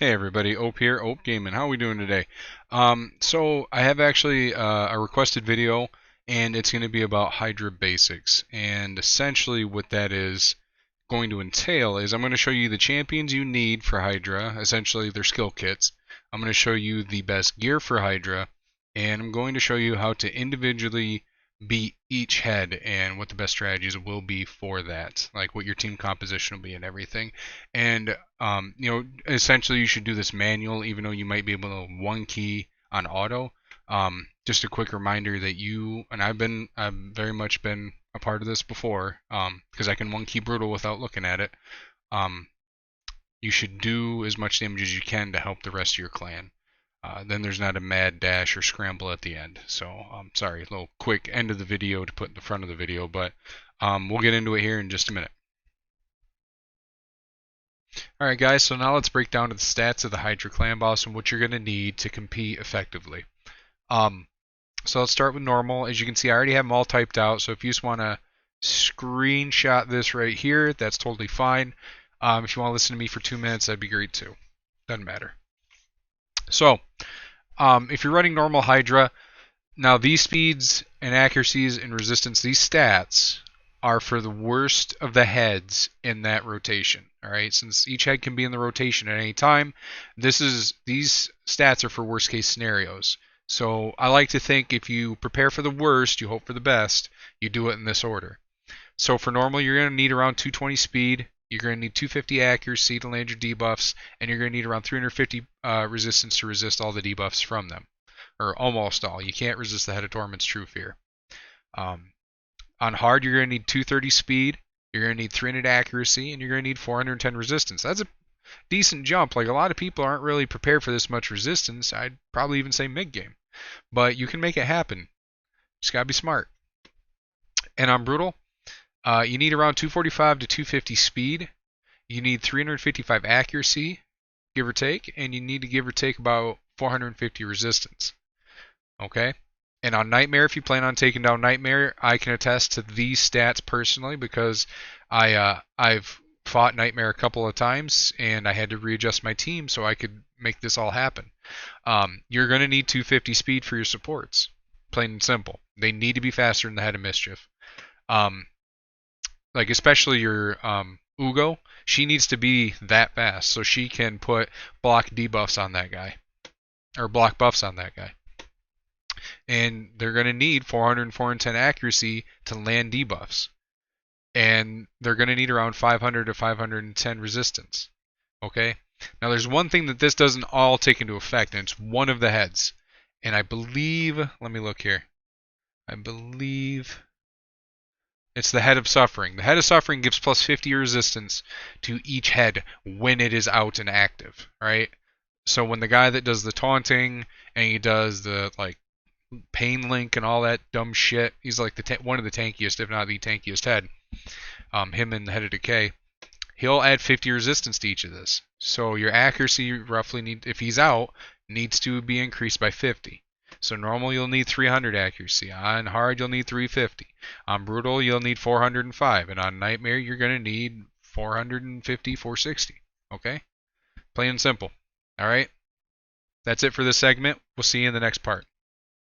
Hey everybody, Ope here, Ope Gaming. How are we doing today? So I have actually a requested video, and it's going to be about Hydra basics. And essentially, what that is going to entail is I'm going to show you the champions you need for Hydra, essentially their skill kits. I'm going to show you the best gear for Hydra, and I'm going to show you how to individually beat each head and what the best strategies will be for that, like what your team composition will be and everything. And essentially you should do this manual, even though you might be able to one key on auto. Just a quick reminder that I've very much been a part of this before, because I can one key brutal without looking at it. Um, you should do as much damage as you can to help the rest of your clan. Then there's not a mad dash or scramble at the end. So, sorry, a little quick end of the video to put in the front of the video, but we'll get into it here in just a minute. Alright guys, so now let's break down to the stats of the Hydra clan boss and what you're going to need to compete effectively. So let's start with normal. As you can see, I already have them all typed out, so if you just want to screenshot this right here, that's totally fine. If you want to listen to me for 2 minutes, that'd be great too. Doesn't matter. So, if you're running normal Hydra, now these speeds and accuracies and resistance, these stats are for the worst of the heads in that rotation. All right, since each head can be in the rotation at any time, these stats are for worst case scenarios. So I like to think if you prepare for the worst, you hope for the best. You do it in this order. So for normal, you're going to need around 220 speed. You're going to need 250 accuracy to land your debuffs, and you're going to need around 350 resistance to resist all the debuffs from them, or almost all. You can't resist the Head of Torment's True Fear. On hard, you're going to need 230 speed, you're going to need 300 accuracy, and you're going to need 410 resistance. That's a decent jump. Like, a lot of people aren't really prepared for this much resistance. I'd probably even say mid-game. But you can make it happen. Just got to be smart. And on brutal, you need around 245 to 250 speed. You need 355 accuracy, give or take, and you need to give or take about 450 resistance. Okay? And on Nightmare, if you plan on taking down Nightmare, I can attest to these stats personally because I've fought Nightmare a couple of times and I had to readjust my team so I could make this all happen. You're going to need 250 speed for your supports, plain and simple. They need to be faster than the Head of Mischief. Like especially your Ugo, she needs to be that fast so she can put block debuffs on that guy, or block buffs on that guy. And they're going to need 400 and 410 accuracy to land debuffs. And they're going to need around 500 to 510 resistance. Okay? Now there's one thing that this doesn't all take into effect, and it's one of the heads. And I believe, let me look here. I believe it's the Head of Suffering. The Head of Suffering gives plus 50 resistance to each head when it is out and active, right? So when the guy that does the taunting and he does the like pain link and all that dumb shit, he's like one of the tankiest, if not the tankiest head. Him and the Head of Decay. He'll add 50 resistance to each of this. So your accuracy roughly if he's out, needs to be increased by 50. So normal you'll need 300 accuracy. On hard you'll need 350. On brutal you'll need 405. And on nightmare you're going to need 450, 460. Okay? Plain and simple. Alright? That's it for this segment. We'll see you in the next part.